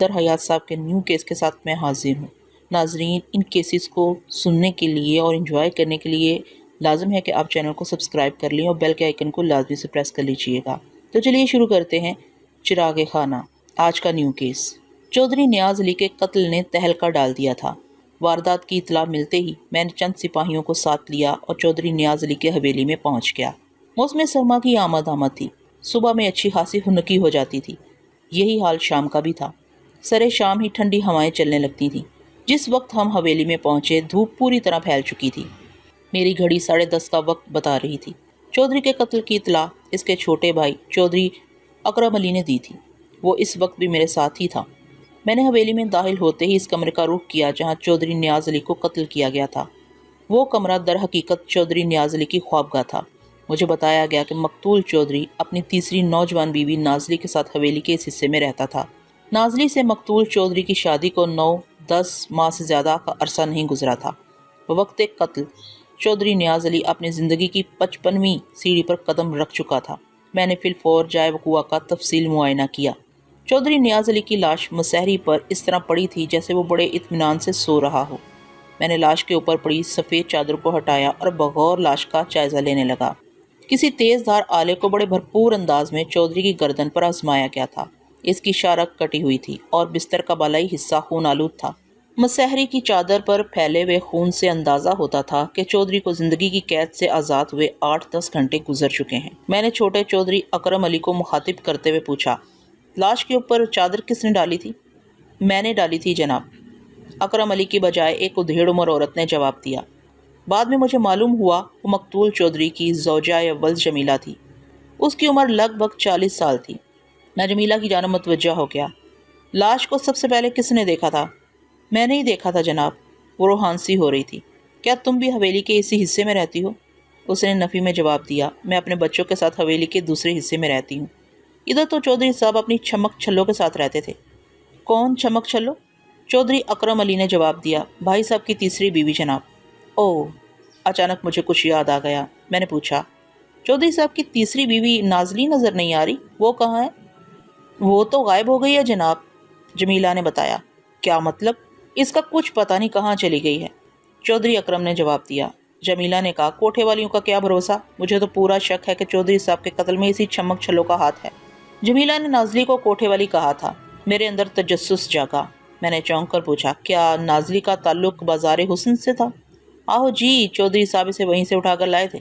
در حیات صاحب کے نیو کیس کے ساتھ میں حاضر ہوں۔ ناظرین، ان کیسز کو سننے کے لیے اور انجوائے کرنے کے لیے لازم ہے کہ آپ چینل کو سبسکرائب کر لیں اور بیل کے آئیکن کو لازمی سے پریس کر لیجئے گا۔ تو چلیے شروع کرتے ہیں۔ چراغ خانہ، آج کا نیو کیس۔ چودھری نیاز علی کے قتل نے تہلکہ ڈال دیا تھا۔ واردات کی اطلاع ملتے ہی میں نے چند سپاہیوں کو ساتھ لیا اور چودھری نیاز علی کے حویلی میں پہنچ گیا۔ موسم سرما کی آمد تھی۔ صبح میں اچھی خاصی خنکی ہو جاتی تھی۔ یہی حال شام کا بھی تھا۔ سرے شام ہی ٹھنڈی ہوائیں چلنے لگتی تھیں۔ جس وقت ہم حویلی میں پہنچے دھوپ پوری طرح پھیل چکی تھی۔ میری گھڑی 10:30 کا وقت بتا رہی تھی۔ چودھری کے قتل کی اطلاع اس کے چھوٹے بھائی چودھری اکرم علی نے دی تھی۔ وہ اس وقت بھی میرے ساتھ ہی تھا۔ میں نے حویلی میں داخل ہوتے ہی اس کمرے کا رخ کیا جہاں چودھری نیاز علی کو قتل کیا گیا تھا۔ وہ کمرہ در حقیقت چودھری نیاز علی کی خوابگاہ تھا۔ مجھے بتایا گیا کہ مقتول چودھری اپنی تیسری نوجوان بیوی نازلی کے ساتھ حویلی کے اس حصے میں رہتا تھا۔ نازلی سے مقتول چودھری کی شادی کو 9-10 ماہ سے زیادہ کا عرصہ نہیں گزرا تھا۔ بوقت قتل چودھری نیاز علی اپنی زندگی کی 55ویں سیڑھی پر قدم رکھ چکا تھا۔ میں نے فی الفور جائے وقوع کا تفصیل معائنہ کیا۔ چودھری نیاز علی کی لاش مسحری پر اس طرح پڑی تھی جیسے وہ بڑے اطمینان سے سو رہا ہو۔ میں نے لاش کے اوپر پڑی سفید چادر کو ہٹایا اور بغور لاش کا جائزہ لینے لگا۔ کسی تیز دھار آلے کو بڑے بھرپور انداز میں چودھری کی گردن پر آزمایا گیا تھا۔ اس کی شارک کٹی ہوئی تھی اور بستر کا بالائی حصہ خون آلود تھا۔ مسحری کی چادر پر پھیلے ہوئے خون سے اندازہ ہوتا تھا کہ چودھری کو زندگی کی قید سے آزاد ہوئے 8-10 گھنٹے گزر چکے ہیں۔ میں نے چھوٹے چودھری اکرم علی کو مخاطب کرتے ہوئے پوچھا، لاش کے اوپر چادر کس نے ڈالی تھی؟ میں نے ڈالی تھی جناب، اکرم علی کی بجائے ایک ادھیڑ عمر عورت نے جواب دیا۔ بعد میں مجھے معلوم ہوا وہ مقتول چودھری کی زوجہ اول جمیلہ تھی۔ اس کی عمر لگ بھگ 40 سال تھی۔ میں جمیلہ کی جانب متوجہ ہو گیا۔ لاش کو سب سے پہلے کس نے دیکھا تھا؟ میں نے ہی دیکھا تھا جناب، وہ روحان سی ہو رہی تھی۔ کیا تم بھی حویلی کے اسی حصے میں رہتی ہو؟ اس نے نفی میں جواب دیا۔ میں اپنے بچوں کے ساتھ حویلی کے دوسرے حصے میں رہتی ہوں۔ ادھر تو چودھری صاحب اپنی چمک چھلوں کے ساتھ رہتے تھے۔ کون چمک چھلو؟ چودھری اکرم علی نے جواب دیا، بھائی صاحب کی تیسری بیوی جناب۔ اوہ، اچانک مجھے کچھ یاد آ گیا۔ میں نے پوچھا، چودھری صاحب کی تیسری بیوی نازلی نظر نہیں آ رہی، وہ کہاں ہے؟ وہ تو غائب ہو گئی ہے جناب، جمیلہ نے بتایا۔ کیا مطلب؟ اس کا کچھ پتہ نہیں کہاں چلی گئی ہے، چودھری اکرم نے جواب دیا۔ جمیلہ نے کہا، کوٹھے والیوں کا کیا بھروسہ، مجھے تو پورا شک ہے کہ چودھری صاحب کے قتل میں اسی چمک چھلوں کا ہاتھ ہے۔ جمیلہ نے نازلی کو کوٹھے والی کہا تھا۔ میرے اندر تجسس جاگا۔ میں نے چونک کر پوچھا، کیا نازلی کا تعلق بازار حسن سے تھا؟ آہو جی، چودھری صاحب اسے وہیں سے اٹھا کر لائے تھے۔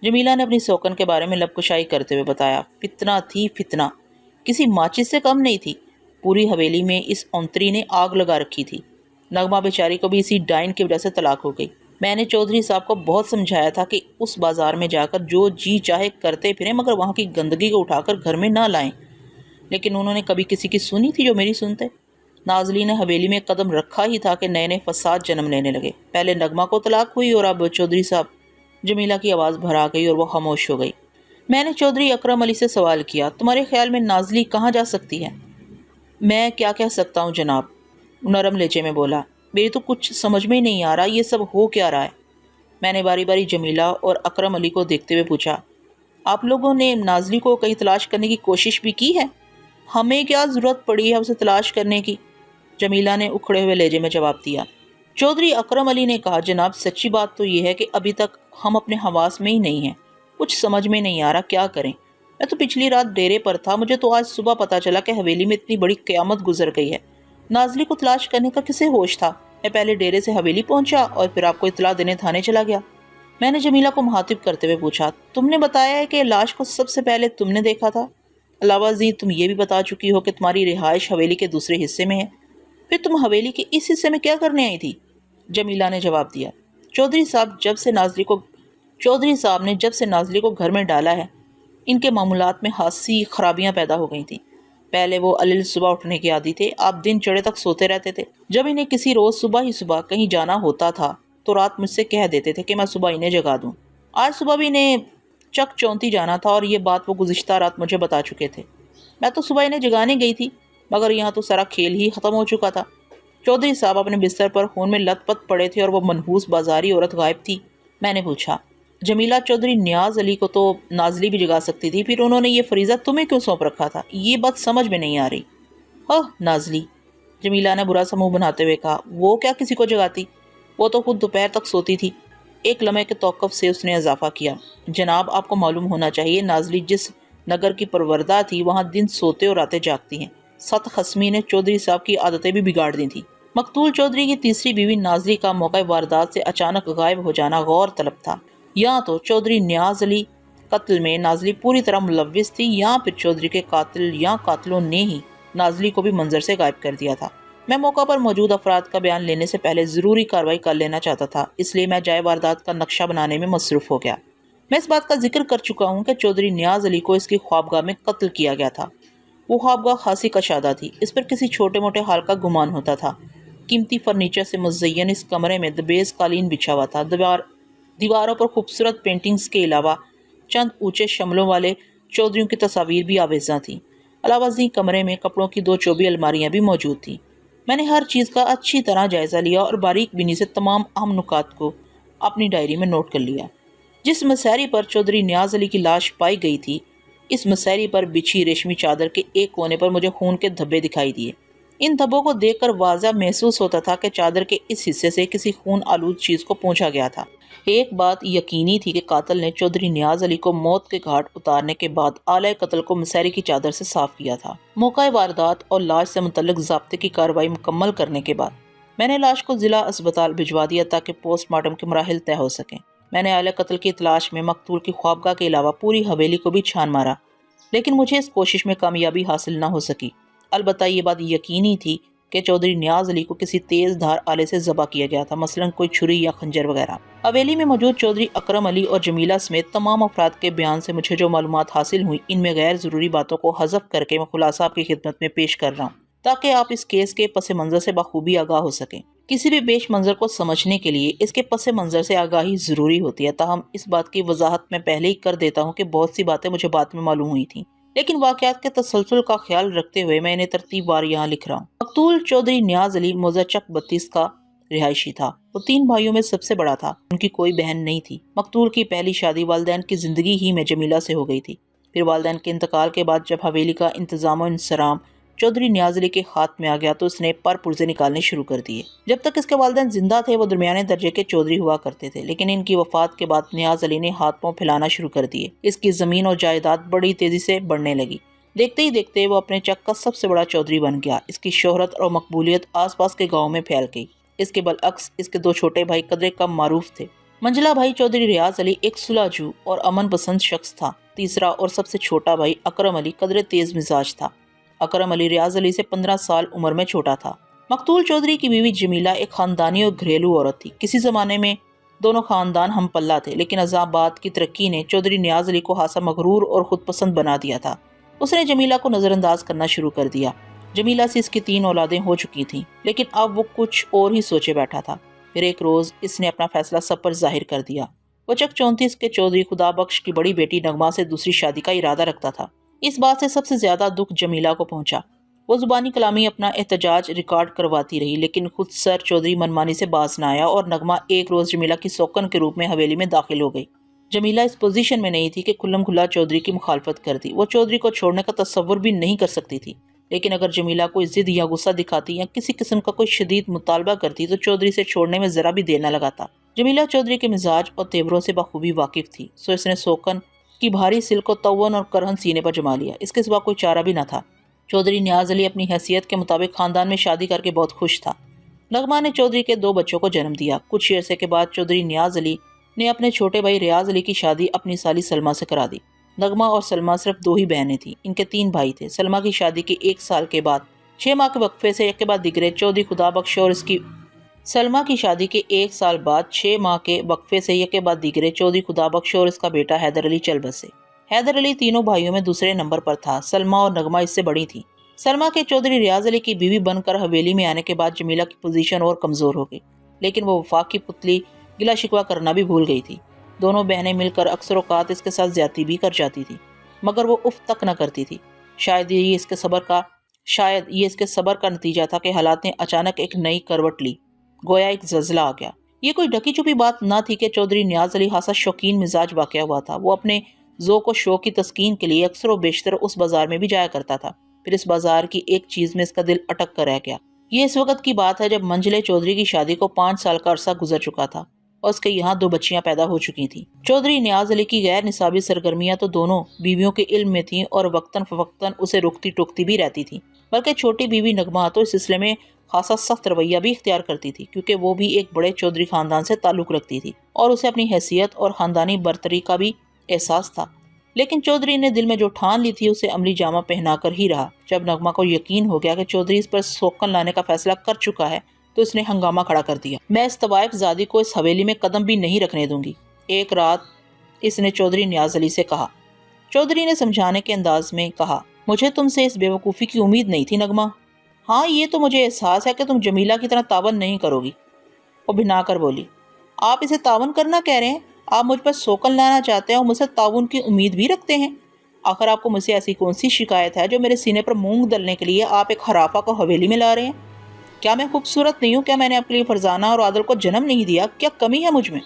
جمیلہ نے اپنی سوکن کے بارے میں لب کشائی کرتے ہوئے بتایا۔ فتنہ تھی فتنہ، کسی ماچس سے کم نہیں تھی۔ پوری حویلی میں اس اونتری نے آگ لگا رکھی تھی۔ نغمہ بیچاری کو بھی اسی ڈائن کی وجہ سے طلاق ہو گئی۔ میں نے چودھری صاحب کو بہت سمجھایا تھا کہ اس بازار میں جا کر جو جی چاہے کرتے پھریں مگر وہاں کی گندگی کو اٹھا کر گھر میں نہ لائیں، لیکن انہوں نے کبھی کسی کی سنی تھی جو میری سنتے؟ نازلی نے حویلی میں قدم رکھا ہی تھا کہ نئے نئے فساد جنم لینے لگے۔ پہلے نغمہ کو طلاق ہوئی اور اب چودھری صاحب۔ جمیلہ کی آواز بھر آ گئی اور وہ خاموش ہو گئی۔ میں نے چودھری اکرم علی سے سوال کیا، تمہارے خیال میں نازلی کہاں جا سکتی ہے؟ میں کیا کہہ سکتا ہوں جناب، نرم لہجے میں بولا، میری تو کچھ سمجھ میں ہی نہیں آ رہا یہ سب ہو کیا رہا ہے۔ میں نے باری باری جمیلہ اور اکرم علی کو دیکھتے ہوئے پوچھا، آپ لوگوں نے نازلی کو کہیں تلاش کرنے کی کوشش بھی کی ہے؟ ہمیں کیا ضرورت پڑی ہے اسے تلاش کرنے کی، جمیلہ نے اکھڑے ہوئے لہجے میں جواب دیا۔ چودھری اکرم علی نے کہا، جناب سچی بات تو یہ ہے کہ ابھی تک ہم اپنے حواس میں ہی نہیں ہیں، کچھ سمجھ میں نہیں آ رہا کیا کریں۔ میں تو پچھلی رات ڈیرے پر تھا، مجھے تو آج صبح پتا چلا کہ حویلی میں اتنی بڑی قیامت گزر گئی ہے۔ نازلی کو تلاش کرنے کا کسے ہوش تھا؟ میں پہلے ڈیرے سے حویلی پہنچا اور پھر آپ کو اطلاع دینے تھانے چلا گیا۔ میں نے جمیلہ کو مخاطب کرتے ہوئے پوچھا، تم نے بتایا ہے کہ لاش کو سب سے پہلے تم نے دیکھا تھا، علاوہ ازیں تم یہ بھی بتا چکی ہو کہ تمہاری رہائش حویلی کے دوسرے حصے میں ہے، پھر تم حویلی کے اس حصے میں کیا کرنے آئی تھی؟ جمیلہ نے جواب دیا، چودھری صاحب نے جب سے نازلی کو گھر میں ڈالا ہے ان کے معمولات میں خاصی خرابیاں پیدا ہو گئی تھیں۔ پہلے وہ علیل صبح اٹھنے کے عادی تھے، آپ دن چڑھے تک سوتے رہتے تھے۔ جب انہیں کسی روز صبح کہیں جانا ہوتا تھا تو رات مجھ سے کہہ دیتے تھے کہ میں صبح انہیں جگا دوں۔ آج صبح بھی انہیں چک چونتی جانا تھا اور یہ بات وہ گزشتہ رات مجھے بتا چکے تھے۔ میں تو صبح انہیں جگانے گئی تھی مگر یہاں تو سارا کھیل ہی ختم ہو چکا تھا۔ چودھری صاحب اپنے بستر پر خون میں لت پت پڑے تھے اور وہ منحوس بازاری عورت غائب تھی۔ میں نے پوچھا، جمیلہ چودھری نیاز علی کو تو نازلی بھی جگا سکتی تھی، پھر انہوں نے یہ فریضہ تمہیں کیوں سونپ رکھا تھا؟ یہ بات سمجھ میں نہیں آ رہی۔ نازلی، جمیلہ نے برا سا منہ بناتے ہوئے کہا۔ وہ کیا کسی کو جگاتی؟ وہ تو خود دوپہر تک سوتی تھی۔ ایک لمحے کے توقف سے اس نے اضافہ کیا۔ جناب، آپ کو معلوم ہونا چاہیے نازلی جس نگر کی پروردہ تھی وہاں دن سوتے اور راتیں جاگتی ہیں۔ ست خسمی نے چودھری صاحب کی عادتیں بھی بگاڑ دی تھیں۔ مقتول چودھری کی تیسری بیوی نازلی کا موقع واردات سے اچانک غائب ہو جانا غور طلب تھا۔ یا تو چودھری نیاز علی قتل میں نازلی پوری طرح ملوث تھی یا پھر چودھری کے قاتل یا قاتلوں نے ہی نازلی کو بھی منظر سے غائب کر دیا تھا۔ میں موقع پر موجود افراد کا بیان لینے سے پہلے ضروری کارروائی کر لینا چاہتا تھا، اس لیے میں جائے واردات کا نقشہ بنانے میں مصروف ہو گیا۔ میں اس بات کا ذکر کر چکا ہوں کہ چودھری نیاز علی کو اس کی خوابگاہ میں قتل کیا گیا تھا۔ وہ خوابگاہ خاصی کشادہ تھی، اس پر کسی چھوٹے موٹے حال کا گمان ہوتا تھا۔ قیمتی فرنیچر سے مزین اس کمرے میں دبیز قالین بچھا ہوا تھا۔ دیواروں پر خوبصورت پینٹنگز کے علاوہ چند اونچے شملوں والے چودھریوں کی تصاویر بھی آویزاں تھیں۔ علاوہ ازیں کمرے میں کپڑوں کی 2 چوبی الماریاں بھی موجود تھیں۔ میں نے ہر چیز کا اچھی طرح جائزہ لیا اور باریک بینی سے تمام اہم نکات کو اپنی ڈائری میں نوٹ کر لیا۔ جس مسیری پر چودھری نیاز علی کی لاش پائی گئی تھی، اس مسیری پر بچھی ریشمی چادر کے ایک کونے پر مجھے خون کے دھبے دکھائی دیے۔ ان دھبوں کو دیکھ کر واضح محسوس ہوتا تھا کہ چادر کے اس حصے سے کسی خون آلود چیز کو پونچھا گیا تھا۔ ایک بات یقینی تھی کہ قاتل نے چودھری نیاز علی کو موت کے گھاٹ اتارنے کے بعد آلہ قتل کو مسیری کی چادر سے صاف کیا تھا۔ موقع واردات اور لاش سے متعلق ضابطے کی کارروائی مکمل کرنے کے بعد میں نے لاش کو ضلع اسپتال بھجوا دیا تاکہ پوسٹ مارٹم کے مراحل طے ہو سکیں۔ میں نے آلہ قتل کی تلاش میں مقتول کی خوابگاہ کے علاوہ پوری حویلی کو بھی چھان مارا، لیکن مجھے اس کوشش میں کامیابی حاصل نہ ہو سکی۔ البتہ یہ بات یقینی تھی کہ چودھری نیاز علی کو کسی تیز دھار آلے سے ذبح کیا گیا تھا، مثلاً کوئی چھری یا خنجر وغیرہ۔ حویلی میں موجود چودھری اکرم علی اور جمیلہ سمیت تمام افراد کے بیان سے مجھے جو معلومات حاصل ہوئی، ان میں غیر ضروری باتوں کو حذف کر کے میں خلاصہ آپ کی خدمت میں پیش کر رہا ہوں تاکہ آپ اس کیس کے پس منظر سے بخوبی آگاہ ہو سکیں۔ کسی بھی پیش منظر کو سمجھنے کے لیے اس کے پس منظر سے آگاہی ضروری ہوتی ہے، تاہم اس بات کی وضاحت میں پہلے ہی کر دیتا ہوں کہ بہت سی باتیں مجھے بعد میں معلوم ہوئی تھیں، لیکن واقعات کے تسلسل کا خیال رکھتے ہوئے میں انہیں ترتیب وار یہاں لکھ رہا ہوں۔ مقتول چودھری نیاز علی موضع چک 32 کا رہائشی تھا۔ وہ 3 بھائیوں میں سب سے بڑا تھا، ان کی کوئی بہن نہیں تھی۔ مقتول کی پہلی شادی والدین کی زندگی ہی میں جمیلہ سے ہو گئی تھی۔ پھر والدین کے انتقال کے بعد جب حویلی کا انتظام و انصرام چودھری نیاز علی کے ہاتھ میں آ گیا تو اس نے پر پرزے نکالنے شروع کر دیے۔ جب تک اس کے والدین زندہ تھے وہ درمیانے درجے کے چودھری ہوا کرتے تھے، لیکن ان کی وفات کے بعد نیاز علی نے ہاتھ پاؤں پھیلانا شروع کر دیے۔ اس کی زمین اور جائیداد بڑی تیزی سے بڑھنے لگی۔ دیکھتے ہی دیکھتے وہ اپنے چک کا سب سے بڑا چودھری بن گیا۔ اس کی شہرت اور مقبولیت آس پاس کے گاؤں میں پھیل گئی۔ اس کے برعکس اس کے 2 چھوٹے بھائی قدرے کم معروف تھے۔ منجلا بھائی چودھری ریاض علی ایک سلحجو اور امن پسند شخص تھا۔ تیسرا اور سب سے چھوٹا بھائی اکرم علی قدرے تیز مزاج تھا۔ اکرم علی ریاض علی سے 15 سال عمر میں چھوٹا تھا۔ مقتول چودھری کی بیوی جمیلہ ایک خاندانی اور گھریلو عورت تھی۔ کسی زمانے میں دونوں خاندان ہم پلہ تھے، لیکن عذابات کی ترقی نے چودھری نیاز علی کو خاصا مغرور اور خود پسند بنا دیا تھا۔ اس نے جمیلہ کو نظر انداز کرنا شروع کر دیا۔ جمیلہ سے اس کی 3 اولادیں ہو چکی تھیں، لیکن اب وہ کچھ اور ہی سوچے بیٹھا تھا۔ پھر ایک روز اس نے اپنا فیصلہ سب پر ظاہر کر دیا۔ وہ چک 34 کے چودھری خدا بخش کی بڑی بیٹی نغمہ سے دوسری شادی کا ارادہ رکھتا تھا۔ اس بات سے سب سے زیادہ دکھ جمیلہ کو پہنچا۔ وہ زبانی کلامی اپنا احتجاج ریکارڈ کرواتی رہی، لیکن خود سر چودھری منمانی سے باز نہ آیا اور نغمہ ایک روز جمیلہ کی سوکن کے روپ میں حویلی میں داخل ہو گئی۔ جمیلہ اس پوزیشن میں نہیں تھی کہ کھلم کھلا چودھری کی مخالفت کرتی۔ وہ چودھری کو چھوڑنے کا تصور بھی نہیں کر سکتی تھی، لیکن اگر جمیلہ کوئی ضد یا غصہ دکھاتی یا کسی قسم کا کوئی شدید مطالبہ کرتی تو چودھری سے چھوڑنے میں ذرا بھی دیر نہ لگاتا۔ جمیلہ چودھری کے مزاج اور تیوروں سے بخوبی واقف تھی، سو اس نے سوکن کی بھاری سلک و تون اور کرہن سینے پر جما لیا۔ اس کے سوا کوئی چارہ بھی نہ تھا۔ چودھری نیاز علی اپنی حیثیت کے مطابق خاندان میں شادی کر کے بہت خوش تھا۔ نغمہ نے چودھری کے 2 بچوں کو جنم دیا۔ کچھ عرصے کے بعد چودھری نیاز علی نے اپنے چھوٹے بھائی ریاض علی کی شادی اپنی سالی سلمہ سے کرا دی۔ نغمہ اور سلمہ صرف 2 ہی بہنیں تھیں، ان کے 3 بھائی تھے۔ سلمہ کی شادی کے 1 سال کے بعد 6 ماہ کے وقفے سے ایک کے بعد دیگرے چودھری خدا بخش اور اس کی سلمہ کی شادی کے 1 سال بعد 6 ماہ کے وقفے سے یک کے بعد دیگرے چودھری خدا بخش اور اس کا بیٹا حیدر علی چل بسے۔ حیدر علی تینوں بھائیوں میں دوسرے نمبر پر تھا۔ سلمہ اور نغمہ اس سے بڑی تھیں۔ سلمہ کے چودھری ریاض علی کی بیوی بن کر حویلی میں آنے کے بعد جمیلہ کی پوزیشن اور کمزور ہو گئی، لیکن وہ وفاق کی پتلی گلا شکوہ کرنا بھی بھول گئی تھی۔ دونوں بہنیں مل کر اکثر اوقات اس کے ساتھ زیادتی بھی کر جاتی تھی، مگر وہ اف تک نہ کرتی تھی۔ شاید یہ اس کے صبر کا نتیجہ تھا کہ حالات نے اچانک ایک نئی کروٹ لی، گویا ایک زلزلہ آ گیا۔ یہ کوئی ڈھکی چھپی بات نہ تھی کہ چودھری نیاز علی خاصا شوقین مزاج واقع ہوا تھا۔ وہ اپنے ذوق و شوق کی تسکین کے لیے اکثر و بیشتر اس بازار میں بھی جایا کرتا تھا۔ پھر اس بازار کی ایک چیز میں اس کا دل اٹک کر رہ گیا۔ یہ اس وقت کی بات ہے جب منجلے چودھری کی شادی کو 5 سال کا عرصہ گزر چکا تھا اور اس کے یہاں 2 بچیاں پیدا ہو چکی تھیں۔ چودھری نیاز علی کی غیر نصابی سرگرمیاں تو دونوں بیویوں کے علم میں تھیں اور وقتاً فوقتاً اسے روکتی ٹوکتی بھی رہتی تھیں، بلکہ چھوٹی بیوی نغمہ تو اس سلسلے میں خاصا سخت رویہ بھی اختیار کرتی تھی، کیونکہ وہ بھی ایک بڑے چودھری خاندان سے تعلق رکھتی تھی اور اسے اپنی حیثیت اور خاندانی برتری کا بھی احساس تھا۔ لیکن چودھری نے دل میں جو ٹھان لی تھی اسے عملی جامہ پہنا کر ہی رہا۔ جب نغمہ کو یقین ہو گیا کہ چودھری اس پر سوکن لانے کا فیصلہ کر چکا ہے تو اس نے ہنگامہ کھڑا کر دیا۔ میں اس طوائف زادی کو اس حویلی میں قدم بھی نہیں رکھنے دوں گی، ایک رات اس نے چودھری نیاز علی سے کہا۔ چودھری نے سمجھانے کے انداز میں کہا، مجھے تم سے اس بے وقوفی کی امید نہیں تھی نغمہ۔ ہاں یہ تو مجھے احساس ہے کہ تم جمیلہ کی طرح تعاون نہیں کرو گی۔ وہ بھنا کر بولی، آپ اسے تعاون کرنا کہہ رہے ہیں؟ آپ مجھ پر سوکن لانا چاہتے ہیں اور مجھ سے تعاون کی امید بھی رکھتے ہیں؟ آخر آپ کو مجھ سے ایسی کون سی شکایت ہے جو میرے سینے پر مونگ دلنے کے لیے آپ ایک خرافہ کو حویلی میں لا رہے ہیں؟ کیا میں خوبصورت نہیں ہوں؟ کیا میں نے آپ کے لیے فرزانہ اور عادل کو جنم نہیں دیا؟ کیا کمی ہے مجھ میں؟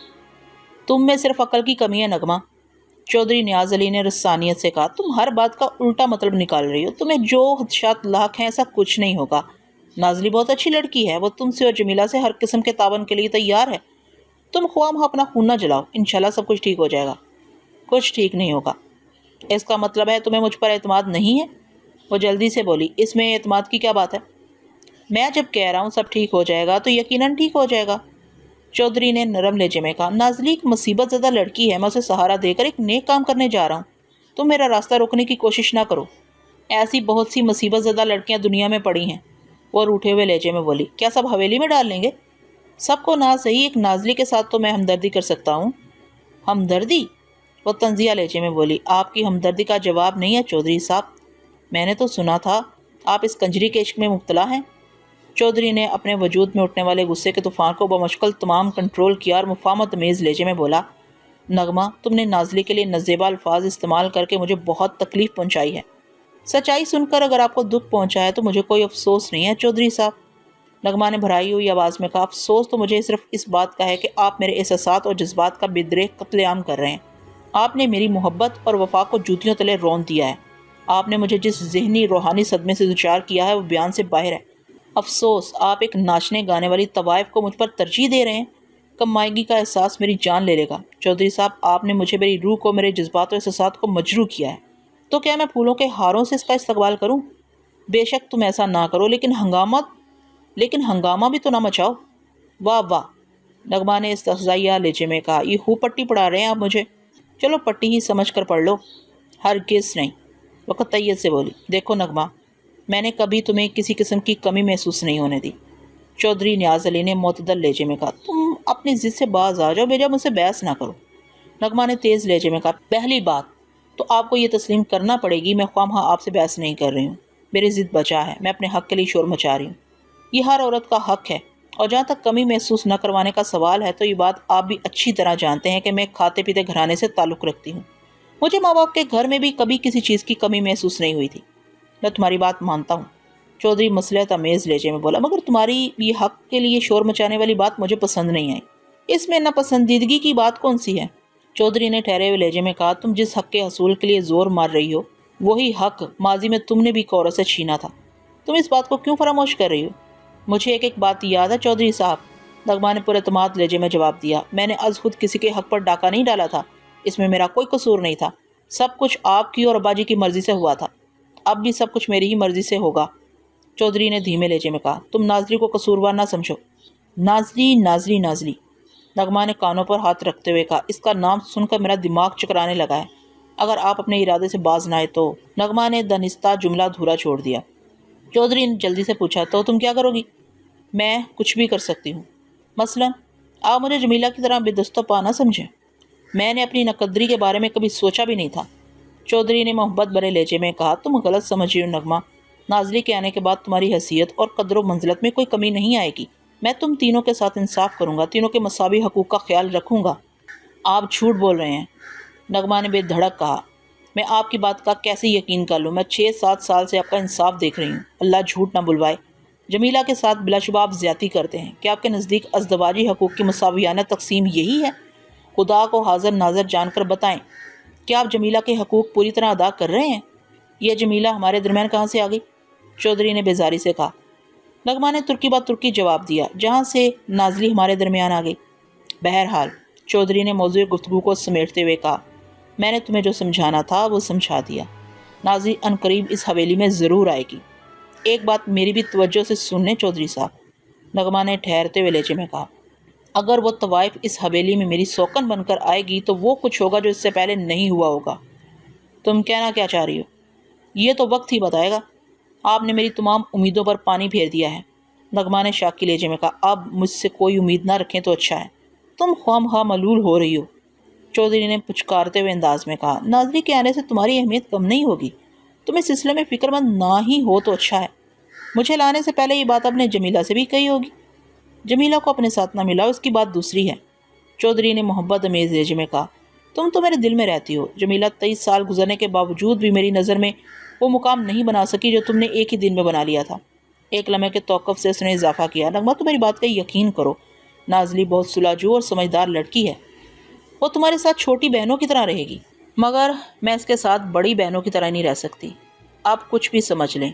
تم میں صرف عقل کی کمی ہے نغمہ، چودھری نیاز علی نے رسانیت سے کہا۔ تم ہر بات کا الٹا مطلب نکال رہی ہو، تمہیں جو خدشات لاحق ہیں ایسا کچھ نہیں ہوگا۔ نازلی بہت اچھی لڑکی ہے، وہ تم سے اور جمیلہ سے ہر قسم کے تعاون کے لیے تیار ہے۔ تم خواہ اپنا خون نہ جلاؤ، انشاءاللہ سب کچھ ٹھیک ہو جائے گا۔ کچھ ٹھیک نہیں ہوگا، اس کا مطلب ہے تمہیں مجھ پر اعتماد نہیں ہے؟ وہ جلدی سے بولی، اس میں اعتماد کی کیا بات ہے؟ میں جب کہہ رہا ہوں سب ٹھیک ہو جائے گا تو یقیناً ٹھیک ہو جائے گا۔ چودھری نے نرم لہجے میں کہا، نازلی ایک مصیبت زدہ لڑکی ہے، میں اسے سہارا دے کر ایک نیک کام کرنے جا رہا ہوں، تم میرا راستہ روکنے کی کوشش نہ کرو۔ ایسی بہت سی مصیبت زدہ لڑکیاں دنیا میں پڑی ہیں، وہ روٹھے ہوئے لہجے میں بولی۔ کیا سب حویلی میں ڈال لیں گے؟ سب کو نہ صحیح، ایک نازلی کے ساتھ تو میں ہمدردی کر سکتا ہوں۔ ہمدردی؟ وہ طنزیہ لہجے میں بولی۔ آپ کی ہمدردی کا جواب نہیں ہے چودھری صاحب، میں نے تو سنا تھا آپ اس کنجری کے عشق میں مبتلا ہیں۔ چودھری نے اپنے وجود میں اٹھنے والے غصے کے طوفان کو بمشکل تمام کنٹرول کیا اور مفاہمت آمیز لہجے میں بولا، نغمہ تم نے نازلی کے لیے نازیبا الفاظ استعمال کر کے مجھے بہت تکلیف پہنچائی ہے۔ سچائی سن کر اگر آپ کو دکھ پہنچا ہے تو مجھے کوئی افسوس نہیں ہے چودھری صاحب، نغمہ نے بھرائی ہوئی آواز میں کہا۔ افسوس تو مجھے صرف اس بات کا ہے کہ آپ میرے احساسات اور جذبات کا بدرے قتل عام کر رہے ہیں۔ آپ نے میری محبت اور وفا کو جوتیوں تلے رون دیا ہے۔ آپ نے مجھے جس ذہنی روحانی صدمے سے دوچار کیا ہے وہ بیان سے باہر ہے۔ افسوس آپ ایک ناچنے گانے والی طوائف کو مجھ پر ترجیح دے رہے ہیں۔ کم مائگی کا احساس میری جان لے لے گا چودھری صاحب، آپ نے مجھے میری روح کو، میرے جذبات اور احساسات کو مجروح کیا ہے، تو کیا میں پھولوں کے ہاروں سے اس کا استقبال کروں؟ بے شک تم ایسا نہ کرو، لیکن ہنگامہ بھی تو نہ مچاؤ۔ واہ واہ، نغمہ نے استہزائیہ لہجے میں کہا، یہ ہو پٹی پڑھا رہے ہیں آپ مجھے؟ چلو پٹی ہی سمجھ کر پڑھ لو۔ ہرگز نہیں، وہ قطعیت سے بولی۔ دیکھو نغمہ، میں نے کبھی تمہیں کسی قسم کی کمی محسوس نہیں ہونے دی۔ چودھری نیاز علی نے معتدل لہجے میں کہا، تم اپنی ضد سے باز آ جاؤ، بیجا مجھ سے بحث نہ کرو۔ نغمہ نے تیز لہجے میں کہا، پہلی بات تو آپ کو یہ تسلیم کرنا پڑے گی میں خواہ آپ سے بحث نہیں کر رہی ہوں، میری ضد بچا ہے، میں اپنے حق کے لیے شور مچا رہی ہوں، یہ ہر عورت کا حق ہے۔ اور جہاں تک کمی محسوس نہ کروانے کا سوال ہے تو یہ بات آپ بھی اچھی طرح جانتے ہیں کہ میں کھاتے پیتے گھرانے سے تعلق رکھتی ہوں، مجھے ماں باپ کے گھر میں بھی کبھی کسی چیز کی کمی محسوس نہیں ہوئی تھی۔ میں تمہاری بات مانتا ہوں، چودھری مصلحت آمیز لہجے میں بولا، مگر تمہاری یہ حق کے لیے شور مچانے والی بات مجھے پسند نہیں آئی۔ اس میں ناپسندیدگی کی بات کون سی ہے؟ چودھری نے ٹھہرے ہوئے لہجے میں کہا، تم جس حق کے حصول کے لیے زور مار رہی ہو وہی حق ماضی میں تم نے بھی عورت سے چھینا تھا، تم اس بات کو کیوں فراموش کر رہی ہو؟ مجھے ایک بات یاد ہے چودھری صاحب، نغمہ نے پر اعتماد لہجے میں جواب دیا، میں نے از خود کسی کے حق پر ڈاکہ نہیں ڈالا تھا، اس میں میرا کوئی قصور نہیں تھا، سب کچھ آپ کی اور ابا جی کی مرضی سے ہوا تھا، اب بھی سب کچھ میری ہی مرضی سے ہوگا۔ چودھری نے دھیمے لہجے میں کہا، تم نازلی کو قصوروار نہ سمجھو۔ نازلی نازلی نازلی، نغمہ نے کانوں پر ہاتھ رکھتے ہوئے کہا، اس کا نام سن کر میرا دماغ چکرانے لگا ہے، اگر آپ اپنے ارادے سے باز نہ آئے تو۔ نغمہ نے دانستہ جملہ دھورا چھوڑ دیا۔ چودھری نے جلدی سے پوچھا، تو تم کیا کرو گی؟ میں کچھ بھی کر سکتی ہوں، مثلاً آپ مجھے جمیلہ کی طرح بے دست و پا نہ سمجھیں، میں نے اپنی نقدری کے بارے میں کبھی سوچا بھی نہیں تھا۔ چودھری نے محبت بھرے لہجے میں کہا، تم غلط سمجھ رہی ہو نغمہ، نازلی کے آنے کے بعد تمہاری حیثیت اور قدر و منزلت میں کوئی کمی نہیں آئے گی، میں تم تینوں کے ساتھ انصاف کروں گا، تینوں کے مساوی حقوق کا خیال رکھوں گا۔ آپ جھوٹ بول رہے ہیں، نغمہ نے بے دھڑک کہا، میں آپ کی بات کا کیسے یقین کر لوں؟ میں 6-7 سال سے آپ کا انصاف دیکھ رہی ہوں، اللہ جھوٹ نہ بلوائے، جمیلہ کے ساتھ بلا شبہ آپ زیادتی کرتے ہیں، کیا آپ کے نزدیک ازدواجی حقوق کی مساویانہ تقسیم یہی ہے؟ خدا کو حاضر ناظر جان کر بتائیں، کیا آپ جمیلہ کے حقوق پوری طرح ادا کر رہے ہیں؟ یہ جمیلہ ہمارے درمیان کہاں سے آ گئی؟ چودھری نے بیزاری سے کہا، نغمہ نے ترکی بات ترکی جواب دیا، جہاں سے نازلی ہمارے درمیان آ گئی۔ بہرحال چودھری نے موضوع گفتگو کو سمیٹتے ہوئے کہا، میں نے تمہیں جو سمجھانا تھا وہ سمجھا دیا۔ نازلی عنقریب اس حویلی میں ضرور آئے گی۔ ایک بات میری بھی توجہ سے سن لیں چودھری صاحب، نغمہ نے ٹھہرتے ہوئے لہجے میں کہا، اگر وہ طوائف اس حویلی میں میری سوکن بن کر آئے گی تو وہ کچھ ہوگا جو اس سے پہلے نہیں ہوا ہوگا۔ تم کہنا کیا چاہ رہی ہو؟ یہ تو وقت ہی بتائے گا۔ آپ نے میری تمام امیدوں پر پانی پھیر دیا ہے۔ نغمہ نے شاکی لہجے میں کہا، اب مجھ سے کوئی امید نہ رکھیں تو اچھا ہے۔ تم خواہ ملول ہو رہی ہو، چودھری نے پچکارتے ہوئے انداز میں کہا، نازلی کے آنے سے تمہاری اہمیت کم نہیں ہوگی۔ تم اس سلسلے میں فکر مند نہ ہی ہو تو اچھا ہے۔ مجھے لانے سے پہلے یہ بات آپ نے جمیلہ سے بھی کہی ہوگی۔ جمیلہ کو اپنے ساتھ نہ ملا، اس کی بات دوسری ہے، چودھری نے محبت امیز لہجے میں کہا۔ تم تو میرے دل میں رہتی ہو۔ جمیلہ 23 سال گزرنے کے باوجود بھی میری نظر میں وہ مقام نہیں بنا سکی جو تم نے ایک ہی دن میں بنا لیا تھا۔ ایک لمحے کے توقف سے اس نے اضافہ کیا، نغمہ تو میری بات کا یقین کرو، نازلی بہت سلاجو اور سمجھدار لڑکی ہے۔ وہ تمہارے ساتھ چھوٹی بہنوں کی طرح رہے گی، مگر میں اس کے ساتھ بڑی بہنوں کی طرح نہیں رہ سکتی۔ آپ کچھ بھی سمجھ لیں،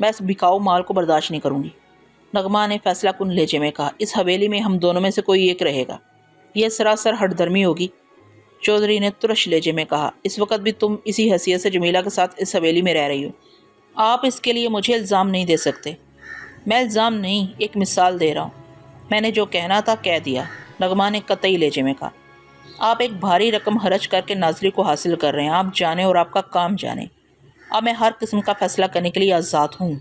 میں اس بکاؤ مال کو برداشت نہیں کروں گی۔ نغمہ نے فیصلہ کن لہجے میں کہا، اس حویلی میں ہم دونوں میں سے کوئی ایک رہے گا۔ یہ سراسر ہٹ درمی ہوگی، چودھری نے ترش لہجے میں کہا۔ اس وقت بھی تم اسی حیثیت سے جمیلہ کے ساتھ اس حویلی میں رہ رہی ہو۔ آپ اس کے لیے مجھے الزام نہیں دے سکتے۔ میں الزام نہیں، ایک مثال دے رہا ہوں۔ میں نے جو کہنا تھا کہہ دیا، نغمہ نے قطعی لہجے میں کہا۔ آپ ایک بھاری رقم خرچ کر کے نازلی کو حاصل کر رہے ہیں، آپ جانیں اور آپ کا کام جانیں۔ اب میں ہر قسم کا فیصلہ کرنے کے لیے آزاد ہوں۔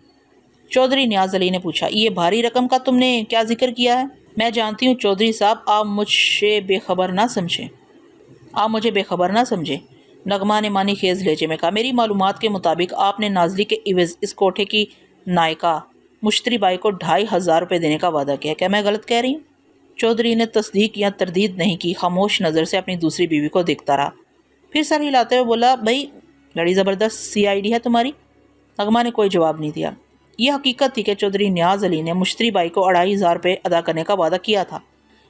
چودھری نیاز علی نے پوچھا، یہ بھاری رقم کا تم نے کیا ذکر کیا ہے؟ میں جانتی ہوں چودھری صاحب، آپ مجھے بے خبر نہ سمجھیں۔ آپ مجھے بے خبر نہ سمجھیں، نغمہ نے معنی خیز لہجے میں کہا۔ میری معلومات کے مطابق آپ نے نازلی کے عوض اس کوٹھے کی نائکہ مشتری بائی کو 2500 روپے دینے کا وعدہ کیا۔ کیا میں غلط کہہ رہی ہوں؟ چودھری نے تصدیق یا تردید نہیں کی، خاموش نظر سے اپنی دوسری بیوی کو دیکھتا رہا، پھر سر ہلاتے ہوئے بولا، بھائی بڑی زبردست سی آئی ڈی ہے تمہاری۔ نغمہ نے کوئی جواب نہیں دیا۔ یہ حقیقت تھی کہ چودھری نیاز علی نے مشتری بائی کو 2500 روپے ادا کرنے کا وعدہ کیا تھا۔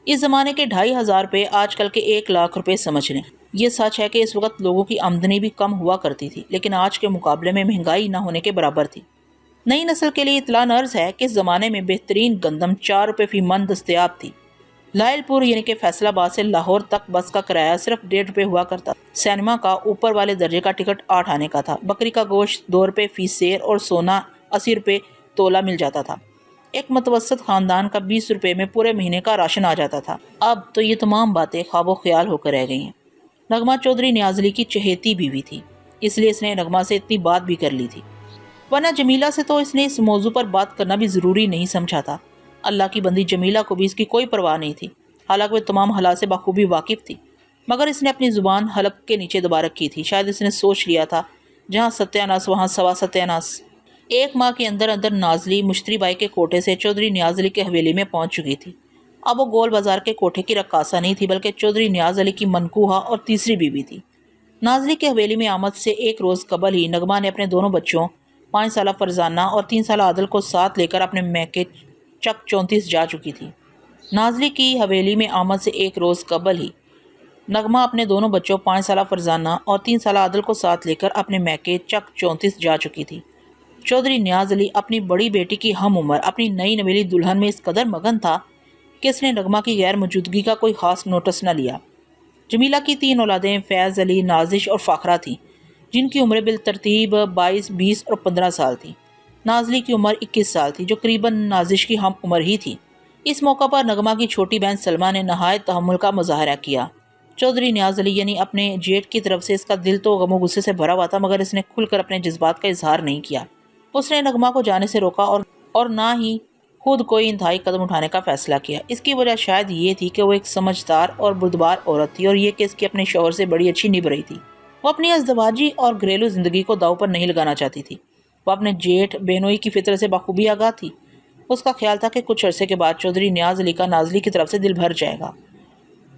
اس زمانے کے 2500 روپے آج کل کے 1,00,000 روپے سمجھ لیں۔ یہ سچ ہے کہ اس وقت لوگوں کی آمدنی بھی کم ہوا کرتی تھی، لیکن آج کے مقابلے میں مہنگائی نہ ہونے کے برابر تھی۔ نئی نسل کے لیے اطلاع عرض ہے کہ اس زمانے میں بہترین گندم 4 روپے فی من دستیاب تھی۔ لائل پور یعنی کہ فیصل آباد سے لاہور تک بس کا کرایہ صرف 1.5 روپے ہوا کرتا تھا۔ سینما کا اوپر والے درجے کا ٹکٹ 8 آنے کا تھا۔ بکری کا گوشت 2 روپے فی سیر اور سونا 80 روپے تولہ مل جاتا تھا۔ ایک متوسط خاندان کا 20 روپے میں پورے مہینے کا راشن آ جاتا تھا۔ اب تو یہ تمام باتیں خواب و خیال ہو کر رہ گئی ہیں۔ نغمہ چودھری نیاز علی کی چہیتی بیوی تھی، اس لیے اس نے نغمہ سے اتنی بات بھی کر لی تھی، ورنہ جمیلہ سے تو اس نے اس موضوع پر بات کرنا بھی ضروری نہیں سمجھا تھا۔ اللہ کی بندی جمیلہ کو بھی اس کی کوئی پرواہ نہیں تھی، حالانکہ وہ تمام حالات سے بخوبی واقف تھی، مگر اس نے اپنی زبان حلق کے نیچے دبا رکھی تھی۔ شاید اس نے سوچ لیا تھا، جہاں ستیہ ناس وہاں سوا ستیہ ناس۔ ایک ماہ کے اندر اندر نازلی مشتری بائی کے کوٹھے سے چودھری نیاز علی کے حویلی میں پہنچ چکی تھی۔ اب وہ گول بازار کے کوٹھے کی رقاصہ نہیں تھی، بلکہ چودھری نیاز علی کی منکوہہ اور تیسری بیوی تھی۔ نازلی کے حویلی میں آمد سے ایک روز قبل ہی نغمہ نے اپنے دونوں بچوں 5 سالہ فرزانہ اور 3 سالہ عادل کو ساتھ لے کر اپنے میکے چک 34 جا چکی تھی۔ نازلی کی حویلی میں آمد سے ایک روز قبل ہی نغمہ اپنے دونوں بچوں 5 سالہ فرزانہ اور 3 سالہ عادل کو ساتھ لے کر اپنے میکے چک 34 جا چکی تھی۔ چودھری نیاز علی اپنی بڑی بیٹی کی ہم عمر اپنی نئی نویلی دلہن میں اس قدر مگن تھا کہ اس نے نغمہ کی غیر موجودگی کا کوئی خاص نوٹس نہ لیا۔ جمیلہ کی 3 اولادیں فیض علی، نازش اور فاخرہ تھیں، جن کی عمریں بالترتیب 22، 20 اور 15 سال تھیں۔ نازلی کی عمر 21 سال تھی، جو قریباً نازش کی ہم عمر ہی تھی۔ اس موقع پر نغمہ کی چھوٹی بہن سلمہ نے نہایت تحمل کا مظاہرہ کیا۔ چودھری نیاز علی یعنی اپنے جیٹ کی طرف سے اس کا دل تو غم و غصے سے بھرا ہوا تھا، مگر اس نے کھل کر اپنے جذبات کا اظہار نہیں کیا۔ اس نے نغمہ کو جانے سے روکا اور نہ ہی خود کوئی انتہائی قدم اٹھانے کا فیصلہ کیا۔ اس کی وجہ شاید یہ تھی کہ وہ ایک سمجھدار اور بردبار عورت تھی، اور یہ کہ اس کی اپنے شوہر سے بڑی اچھی نبھ رہی تھی۔ وہ اپنی ازدواجی اور گھریلو زندگی کو داؤ پر نہیں لگانا چاہتی تھی۔ وہ اپنے جیٹھ بہنوئی کی فطرت سے بخوبی آگاہ تھی۔ اس کا خیال تھا کہ کچھ عرصے کے بعد چودھری نیاز علی کا نازلی کی طرف سے دل بھر جائے گا۔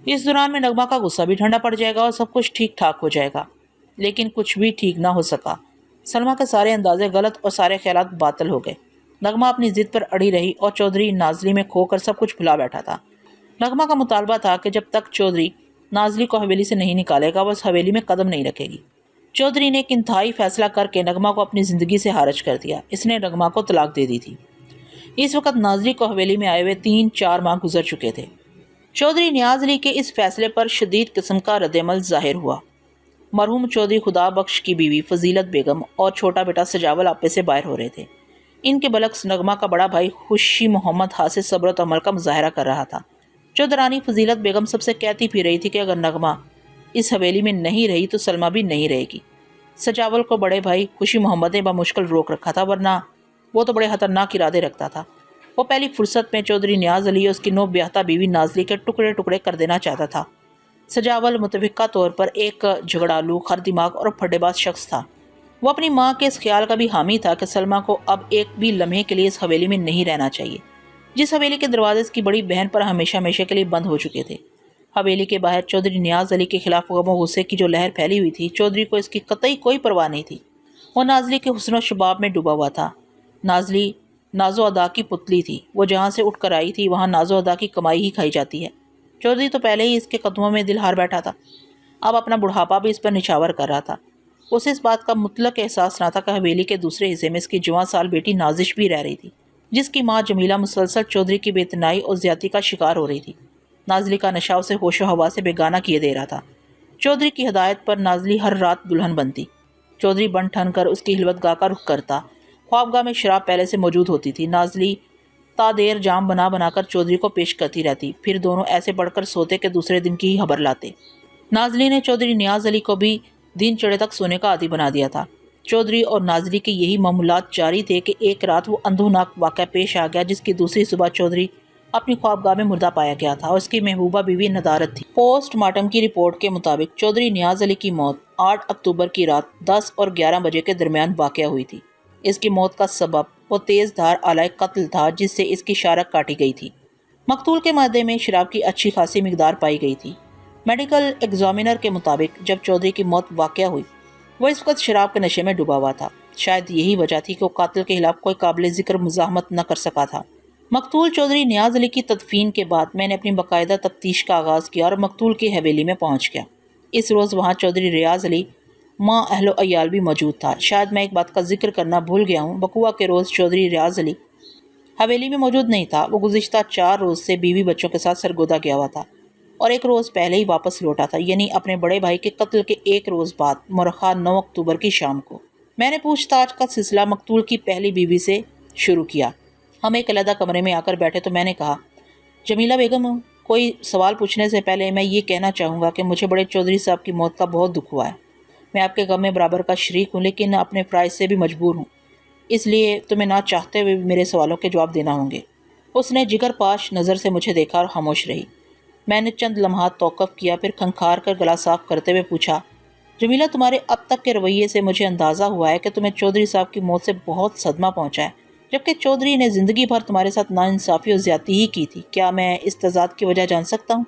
اس دوران میں نغمہ کا غصہ بھی ٹھنڈا پڑ جائے گا اور سب کچھ ٹھیک ٹھاک ہو جائے گا۔ لیکن کچھ بھی ٹھیک نہ ہو سکا۔ سلمہ کے سارے اندازے غلط اور سارے خیالات باطل ہو گئے۔ نغمہ اپنی ضد پر اڑی رہی اور چودھری نازلی میں کھو کر سب کچھ بھلا بیٹھا تھا۔ نغمہ کا مطالبہ تھا کہ جب تک چودھری نازلی کو حویلی سے نہیں نکالے گا، وہ اس حویلی میں قدم نہیں رکھے گی۔ چودھری نے ایک انتہائی فیصلہ کر کے نغمہ کو اپنی زندگی سے خارج کر دیا۔ اس نے نغمہ کو طلاق دے دی تھی۔ اس وقت ناظری کو حویلی میں آئے ہوئے 3-4 ماہ گزر چکے تھے۔ چودھری نیاز علی کے اس فیصلے پر شدید قسم کا رد عمل ظاہر ہوا۔ مرحوم چودھری خدا بخش کی بیوی فضیلت بیگم اور چھوٹا بیٹا سجاول آپے سے باہر ہو رہے تھے۔ ان کے برعکس نغمہ کا بڑا بھائی خوشی محمد ہاتھ سے صبر و تحمل کا مظاہرہ کر رہا تھا۔ چودھرانی فضیلت بیگم سب سے کہتی پھر رہی تھی کہ اگر نغمہ اس حویلی میں نہیں رہی تو سلمہ بھی نہیں رہے گی۔ سجاول کو بڑے بھائی خوشی محمد نے بمشکل روک رکھا تھا، ورنہ وہ تو بڑے خطرناک ارادے رکھتا تھا۔ وہ پہلی فرصت میں چودھری نیاز علی اور اس کی نو بیاہتا بیوی نازلی کے ٹکڑے ٹکڑے کر دینا چاہتا تھا۔ سجاول متفقہ طور پر ایک جھگڑالو، خر دماغ اور پھڈے باز شخص تھا۔ وہ اپنی ماں کے اس خیال کا بھی حامی تھا کہ سلمہ کو اب ایک بھی لمحے کے لیے اس حویلی میں نہیں رہنا چاہیے، جس حویلی کے دروازے اس کی بڑی بہن پر ہمیشہ ہمیشہ کے لیے بند ہو چکے تھے۔ حویلی کے باہر چودھری نیاز علی کے خلاف غم و غصے کی جو لہر پھیلی ہوئی تھی، چودھری کو اس کی قطعی کوئی پرواہ نہیں تھی۔ وہ نازلی کے حسن و شباب میں ڈوبا ہوا تھا۔ نازلی ناز و ادا کی پتلی تھی، وہ جہاں سے اٹھ کر آئی تھی وہاں ناز و ادا کی کمائی ہی کھائی جاتی ہے۔ چودھری تو پہلے ہی اس کے قدموں میں دل ہار بیٹھا تھا، اب اپنا بڑھاپا بھی اس پر نچھاور کر رہا تھا۔ اسے اس بات کا مطلق احساس نہ تھا کہ حویلی کے دوسرے حصے میں اس کی جوان سال بیٹی نازش بھی رہ رہی تھی، جس کی ماں جمیلہ مسلسل چودھری کی بے اعتنائی اور زیادتی کا شکار ہو رہی تھی۔ نازلی کا نشہ اسے ہوش و ہوا سے بیگانہ کیے دے رہا تھا۔ چودھری کی ہدایت پر نازلی ہر رات دلہن بنتی، چودھری بن ٹھن کر اس کی ہلوت گاہ کا رخ کرتا۔ خوابگاہ میں شراب پہلے سے موجود ہوتی تھی۔ نازلی تا دیر جام بنا بنا کر چودھری کو پیش کرتی رہتی، پھر دونوں ایسے پڑھ کر سوتے کہ دوسرے دن کی ہی خبر لاتے۔ نازلی نے چودھری نیاز علی کو بھی دن چڑھے تک سونے کا عادی بنا دیا تھا۔ چودھری اور نازلی کے یہی معمولات جاری تھے کہ ایک رات وہ اندھوناک واقعہ پیش آ گیا، جس کی دوسری صبح چودھری اپنی خوابگاہ میں مردہ پایا گیا تھا اور اس کی محبوبہ بیوی ندارت تھی۔ پوسٹ مارٹم کی رپورٹ کے مطابق چودھری نیاز علی کی موت 8 اکتوبر کی رات 10 اور 11 بجے کے درمیان واقع ہوئی تھی۔ اس کی موت کا سبب وہ تیز دھار آلہ قتل تھا جس سے اس کی شارک کاٹی گئی تھی۔ مقتول کے معدے میں شراب کی اچھی خاصی مقدار پائی گئی تھی۔ میڈیکل ایگزامینر کے مطابق جب چودھری کی موت واقع ہوئی وہ اس وقت شراب کے نشے میں ڈوبا ہوا تھا۔ شاید یہی وجہ تھی کہ وہ قاتل کے خلاف کوئی قابل ذکر مزاحمت نہ کر سکا تھا۔ مقتول چودھری نیاز علی کی تدفین کے بعد میں نے اپنی باقاعدہ تفتیش کا آغاز کیا اور مقتول کی حویلی میں پہنچ گیا۔ اس روز وہاں چودھری ریاض علی ماں اہل و عیال بھی موجود تھا۔ شاید میں ایک بات کا ذکر کرنا بھول گیا ہوں، بقوہ کے روز چودھری ریاض علی حویلی میں موجود نہیں تھا۔ وہ گزشتہ 4 روز سے بیوی بچوں کے ساتھ سرگودا گیا ہوا تھا اور ایک روز پہلے ہی واپس لوٹا تھا، یعنی اپنے بڑے بھائی کے قتل کے ایک روز بعد مورخہ 9 اکتوبر کی شام کو۔ میں نے پوچھ تاچھ کا سلسلہ مقتول کی پہلی بیوی سے شروع کیا۔ ہم ایک علیحدہ کمرے میں آ کر بیٹھے تو میں نے کہا، جمیلہ بیگم، کوئی سوال پوچھنے سے پہلے میں یہ کہنا چاہوں گا کہ مجھے بڑے چودھری صاحب کی موت کا بہت دکھ ہوا ہے۔ میں آپ کے غم میں برابر کا شریک ہوں، لیکن اپنے فرائض سے بھی مجبور ہوں، اس لیے تمہیں نہ چاہتے ہوئے بھی میرے سوالوں کے جواب دینا ہوں گے۔ اس نے جگر پاش نظر سے مجھے دیکھا اور خاموش رہی۔ میں نے چند لمحات توقف کیا، پھر کھنکھار کر گلا صاف کرتے ہوئے پوچھا، جمیلہ، تمہارے اب تک کے رویے سے مجھے اندازہ ہوا ہے کہ تمہیں چودھری صاحب کی موت سے بہت صدمہ پہنچا ہے، جبکہ چودھری نے زندگی بھر تمہارے ساتھ ناانصافی اور زیادتی ہی کی تھی۔ کیا میں اس تضاد کی وجہ جان سکتا ہوں؟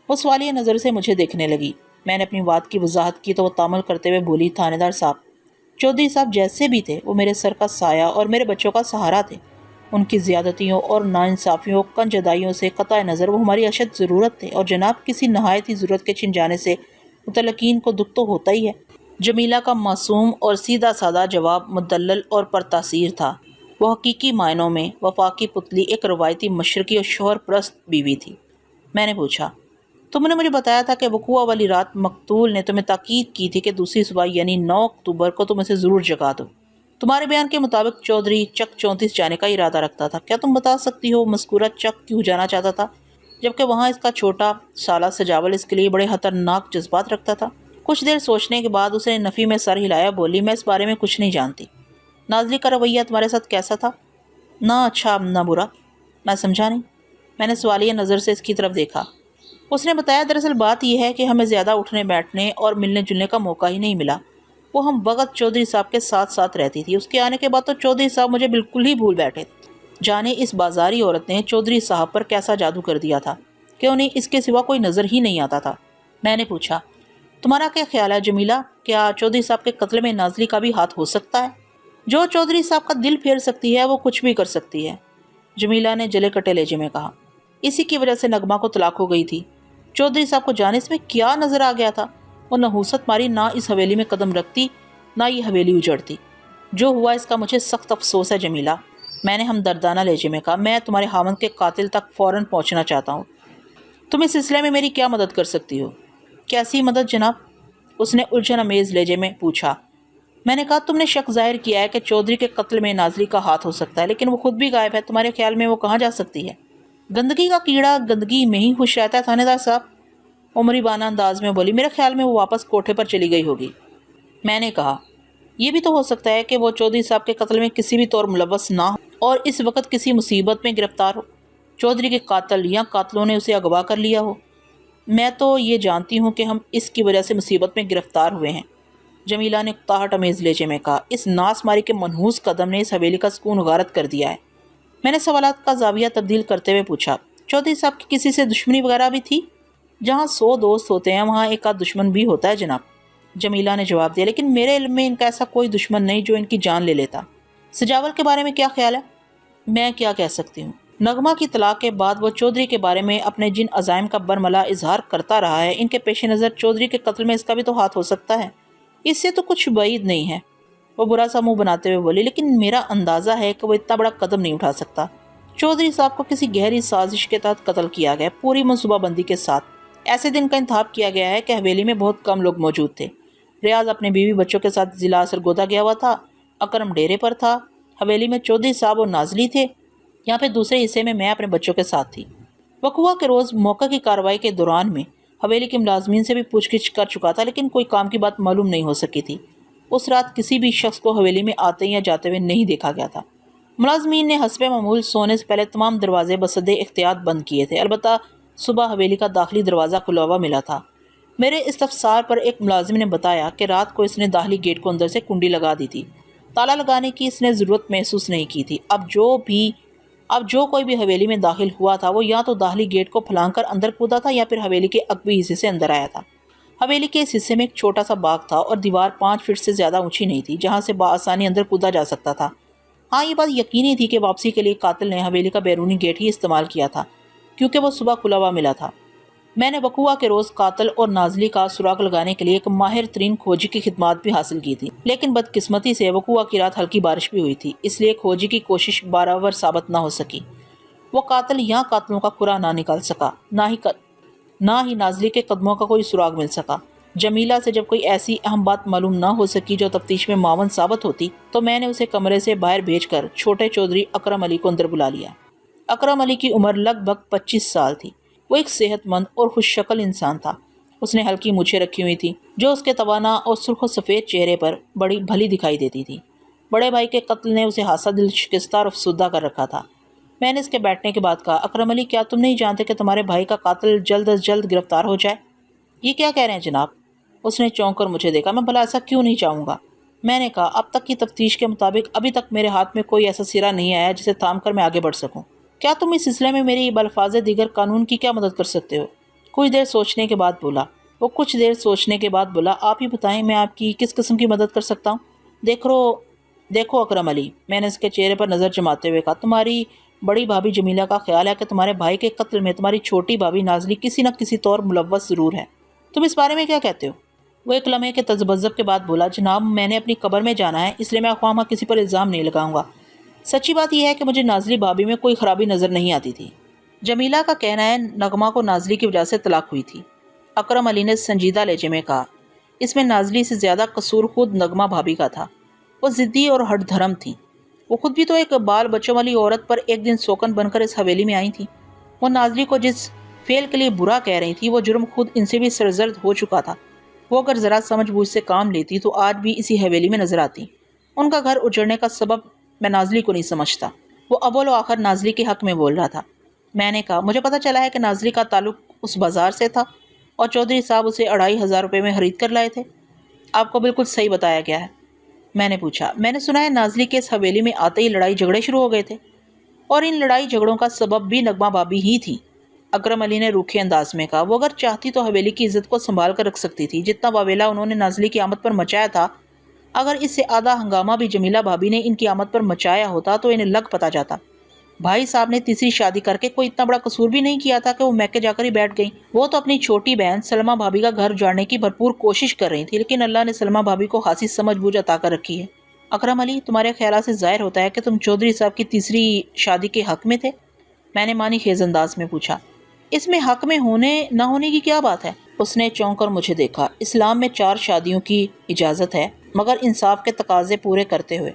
وہ سوالیہ نظر سے مجھے دیکھنے لگی۔ میں نے اپنی بات کی وضاحت کی تو وہ تامل کرتے ہوئے بولی، تھانے دار صاحب، چودھری صاحب جیسے بھی تھے وہ میرے سر کا سایہ اور میرے بچوں کا سہارا تھے۔ ان کی زیادتیوں اور ناانصافیوں، کنج ادائیوں سے قطع نظر وہ ہماری اشد ضرورت تھے، اور جناب کسی نہایت ہی ضرورت کے چھن جانے سے متعلقین کو دکھ تو ہوتا ہی ہے۔ جمیلہ کا معصوم اور سیدھا سادہ جواب مدلل اور پرتاثیر تھا۔ وہ حقیقی معنوں میں وفاقی پتلی ایک روایتی مشرقی اور شوہر پرست بیوی تھی۔ میں نے پوچھا، تم نے مجھے بتایا تھا کہ وقوع والی رات مقتول نے تمہیں تاکید کی تھی کہ دوسری صبح یعنی 9 اکتوبر کو تم اسے ضرور جگا دو۔ تمہارے بیان کے مطابق چودھری چک 34 جانے کا ارادہ رکھتا تھا۔ کیا تم بتا سکتی ہو مذکورہ چک کیوں جانا چاہتا تھا، جبکہ وہاں اس کا چھوٹا سالہ سجاول اس کے لیے بڑے خطرناک جذبات رکھتا تھا؟ کچھ دیر سوچنے کے بعد اس نے نفی میں سر ہلایا، بولی، میں اس بارے میں کچھ نہیں جانتی۔ نازلی کا رویہ تمہارے ساتھ کیسا تھا؟ نہ اچھا نہ برا۔ میں سمجھا نہیں۔ میں نے سوالیہ نظر سے اس کی طرف دیکھا۔ اس نے بتایا، دراصل بات یہ ہے کہ ہمیں زیادہ اٹھنے بیٹھنے اور ملنے جلنے کا موقع ہی نہیں ملا۔ وہ ہم وقت چودھری صاحب کے ساتھ ساتھ رہتی تھی۔ اس کے آنے کے بعد تو چودھری صاحب مجھے بالکل ہی بھول بیٹھے۔ جانے اس بازاری عورت نے چودھری صاحب پر کیسا جادو کر دیا تھا کہ انہیں اس کے سوا کوئی نظر ہی نہیں آتا تھا۔ میں نے پوچھا، تمہارا کیا خیال ہے جمیلہ، کیا چودھری صاحب کے قتل میں نازلی کا بھی ہاتھ ہو سکتا ہے؟ جو چودھری صاحب کا دل پھیر سکتی ہے وہ کچھ بھی کر سکتی ہے، جمیلہ نے جلے کٹے لہجے میں کہا۔ اسی کی وجہ سے نغمہ کو طلاق ہو گئی تھی۔ چودھری صاحب کو جانے اس میں کیا نظر آ گیا تھا؟ وہ نحوست ماری نہ اس حویلی میں قدم رکھتی نہ یہ حویلی اجڑتی۔ جو ہوا اس کا مجھے سخت افسوس ہے جمیلہ۔ میں نے ہمدردانہ لہجے میں کہا، میں تمہارے خاوند کے قاتل تک فوراً پہنچنا چاہتا ہوں۔ تم اس سلسلے میں میری کیا مدد کر سکتی ہو؟ کیسی مدد جناب؟ اس نے الجھن امیز لہجے میں پوچھا۔ میں نے کہا، تم نے شک ظاہر کیا ہے کہ چودھری کے قتل میں نازلی کا ہاتھ ہو سکتا ہے، لیکن وہ خود بھی غائب ہے، تمہارے خیال میں وہ کہاں جا سکتی ہے؟ گندگی کا کیڑا گندگی میں ہی خوش رہتا ہے تھانے دار صاحب، عمری بانہ انداز میں بولی۔ میرے خیال میں وہ واپس کوٹھے پر چلی گئی ہوگی۔ میں نے کہا، یہ بھی تو ہو سکتا ہے کہ وہ چودھری صاحب کے قتل میں کسی بھی طور ملوث نہ ہو اور اس وقت کسی مصیبت میں گرفتار ہو، چودھری کے قاتل یا قاتلوں نے اسے اغوا کر لیا ہو۔ میں تو یہ جانتی ہوں کہ ہم اس کی وجہ سے مصیبت میں گرفتار ہوئے ہیں، جمیلہ نے اکتاہٹ امیز لہجے میں کہا۔ اس ناس ماری کے منحوس قدم نے اس حویلی کا سکون غارت کر دیا ہے۔ میں نے سوالات کا زاویہ تبدیل کرتے ہوئے پوچھا، چودھری صاحب کی کسی سے دشمنی وغیرہ بھی تھی؟ جہاں 100 دوست ہوتے ہیں وہاں ایک آدھ دشمن بھی ہوتا ہے جناب، جمیلہ نے جواب دیا، لیکن میرے علم میں ان کا ایسا کوئی دشمن نہیں جو ان کی جان لے لیتا۔ سجاول کے بارے میں کیا خیال ہے؟ میں کیا کہہ سکتی ہوں؟ نغمہ کی طلاق کے بعد وہ چودھری کے بارے میں اپنے جن عزائم کا برملا اظہار کرتا رہا ہے، ان کے پیش نظر چودھری کے قتل میں اس کا بھی تو ہاتھ ہو سکتا ہے، اس سے تو کچھ بعید نہیں ہے۔ وہ برا سا منہ بناتے ہوئے بولی، لیکن میرا اندازہ ہے کہ وہ اتنا بڑا قدم نہیں اٹھا سکتا۔ چودھری صاحب کو کسی گہری سازش کے تحت قتل کیا گیا، پوری منصوبہ بندی کے ساتھ۔ ایسے دن کا انتخاب کیا گیا ہے کہ حویلی میں بہت کم لوگ موجود تھے۔ ریاض اپنے بیوی بچوں کے ساتھ ضلع سرگودا گیا ہوا تھا، اکرم ڈیرے پر تھا، حویلی میں چودھری صاحب اور نازلی تھے، یہاں پہ دوسرے حصے میں اپنے بچوں کے ساتھ تھی۔ وقوعہ کے روز موقع کی کارروائی کے دوران میں حویلی کے ملازمین سے بھی پوچھ گچھ کر چکا تھا، لیکن کوئی کام کی بات معلوم نہیں ہو سکی تھی۔ اس رات کسی بھی شخص کو حویلی میں آتے یا جاتے ہوئے نہیں دیکھا گیا تھا۔ ملازمین نے حسب معمول سونے سے پہلے تمام دروازے بصد احتیاط بند کیے تھے، البتہ صبح حویلی کا داخلی دروازہ کھلا ہوا ملا تھا۔ میرے استفسار پر ایک ملازم نے بتایا کہ رات کو اس نے داخلی گیٹ کو اندر سے کنڈی لگا دی تھی، تالا لگانے کی اس نے ضرورت محسوس نہیں کی تھی۔ اب جو کوئی بھی حویلی میں داخل ہوا تھا وہ یا تو داخلی گیٹ کو پھلانگ کر اندر کودا تھا یا پھر حویلی کے عقبی حصے سے اندر آیا تھا۔ حویلی کے اس حصے میں ایک چھوٹا سا باغ تھا اور دیوار 5 فٹ سے زیادہ اونچی نہیں تھی جہاں سے بآسانی اندر کودا جا سکتا تھا۔ ہاں، یہ بات یقینی تھی کہ واپسی کے لیے قاتل نے حویلی کا بیرونی گیٹ ہی استعمال کیا تھا، کیونکہ وہ صبح کھلا ہوا ملا تھا۔ میں نے وقوعہ کے روز قاتل اور نازلی کا سراغ لگانے کے لیے ایک ماہر ترین کھوجی کی خدمات بھی حاصل کی تھی، لیکن بدقسمتی سے وقوعہ کی رات ہلکی بارش بھی ہوئی تھی، اس لیے کھوجی کی کوشش برابر ثابت نہ ہو سکی۔ وہ قاتل یا قاتلوں کا کھرا نہ نکال سکا، نہ ہی نازلی کے قدموں کا کوئی سراغ مل سکا۔ جمیلہ سے جب کوئی ایسی اہم بات معلوم نہ ہو سکی جو تفتیش میں معاون ثابت ہوتی، تو میں نے اسے کمرے سے باہر بھیج کر چھوٹے چودھری اکرم علی کو اندر بلا لیا۔ اکرم علی کی عمر لگ بھگ 25 سال تھی۔ وہ ایک صحت مند اور خوش شکل انسان تھا۔ اس نے ہلکی مونچھیں رکھی ہوئی تھی جو اس کے توانا اور سرخ و سفید چہرے پر بڑی بھلی دکھائی دیتی تھی۔ بڑے بھائی کے قتل نے اسے خاصا دل شکستہ اور افسردہ کر رکھا تھا۔ میں نے اس کے بیٹھنے کے بعد کہا، اکرم علی، کیا تم نہیں جانتے کہ تمہارے بھائی کا قاتل جلد از جلد گرفتار ہو جائے؟ یہ کیا کہہ رہے ہیں جناب؟ اس نے چونک کر مجھے دیکھا۔ میں بھلا ایسا کیوں نہیں چاہوں گا؟ میں نے کہا، اب تک کی تفتیش کے مطابق ابھی تک میرے ہاتھ میں کوئی ایسا سرا نہیں آیا جسے تھام کر میں آگے بڑھ سکوں۔ کیا تم اس سلسلے میں میری بالفاظ دیگر قانون کی کیا مدد کر سکتے ہو؟ کچھ دیر سوچنے کے بعد بولا، آپ ہی بتائیں میں آپ کی کس قسم کی مدد کر سکتا ہوں؟ دیکھو اکرم علی، میں نے اس کے چہرے پر نظر جماتے ہوئے کہا، تمہاری بڑی بھابھی جمیلہ کا خیال ہے کہ تمہارے بھائی کے قتل میں تمہاری چھوٹی بھابھی نازلی کسی نہ کسی طور ملوث ضرور ہے۔ تم اس بارے میں کیا کہتے ہو؟ وہ ایک لمحے کے تذبذب کے بعد بولا، جناب، میں نے اپنی قبر میں جانا ہے، اس لیے میں خواہ مخواہ کسی پر الزام نہیں لگاؤں گا۔ سچی بات یہ ہے کہ مجھے نازلی بھابھی میں کوئی خرابی نظر نہیں آتی تھی۔ جمیلہ کا کہنا ہے نغمہ کو نازلی کی وجہ سے طلاق ہوئی تھی۔ اکرم علی نے سنجیدہ لہجے میں کہا، اس میں نازلی سے زیادہ قصور خود نغمہ بھابھی کا تھا۔ وہ ضدی اور ہٹ دھرم تھی۔ وہ خود بھی تو ایک بال بچوں والی عورت پر ایک دن سوکن بن کر اس حویلی میں آئی تھی۔ وہ نازلی کو جس فعل کے لیے برا کہہ رہی تھی وہ جرم خود ان سے بھی سرزد ہو چکا تھا۔ وہ اگر ذرا سمجھ بوجھ سے کام لیتی تو آج بھی اسی حویلی میں نظر آتی۔ ان کا گھر اجڑنے کا سبب میں نازلی کو نہیں سمجھتا۔ وہ اول و آخر نازلی کے حق میں بول رہا تھا۔ میں نے کہا، مجھے پتہ چلا ہے کہ نازلی کا تعلق اس بازار سے تھا اور چودھری صاحب اسے 2500 روپے میں خرید کر لائے تھے۔ آپ کو بالکل صحیح بتایا گیا ہے۔ میں نے پوچھا، میں نے سنا ہے نازلی کے اس حویلی میں آتے ہی لڑائی جھگڑے شروع ہو گئے تھے، اور ان لڑائی جھگڑوں کا سبب بھی نغمہ بھابھی ہی تھی۔ اکرم علی نے روکھے انداز میں کہا، وہ اگر چاہتی تو حویلی کی عزت کو سنبھال کر رکھ سکتی تھی، جتنا واویلا انہوں نے نازلی کی آمد پر مچایا تھا۔ اگر اس سے آدھا ہنگامہ بھی جمیلہ بھابھی نے ان کی آمد پر مچایا ہوتا تو انہیں لگ پتہ جاتا۔ بھائی صاحب نے تیسری شادی کر کے کوئی اتنا بڑا قصور بھی نہیں کیا تھا کہ وہ میکے جا کر ہی بیٹھ گئیں۔ وہ تو اپنی چھوٹی بہن سلمہ بھابھی کا گھر اجاڑنے کی بھرپور کوشش کر رہی تھی، لیکن اللہ نے سلمہ بھابھی کو خاصی سمجھ بوجھ عطا کر رکھی ہے۔ اکرم علی، تمہارے خیالات سے ظاہر ہوتا ہے کہ تم چودھری صاحب کی تیسری شادی کے حق میں تھے؟ میں نے معنی خیز انداز میں پوچھا۔ اس میں حق میں ہونے نہ ہونے کی کیا بات ہے؟ اس نے چونک کر مجھے دیکھا۔ اسلام میں 4 شادیوں کی اجازت ہے، مگر انصاف کے تقاضے پورے کرتے ہوئے۔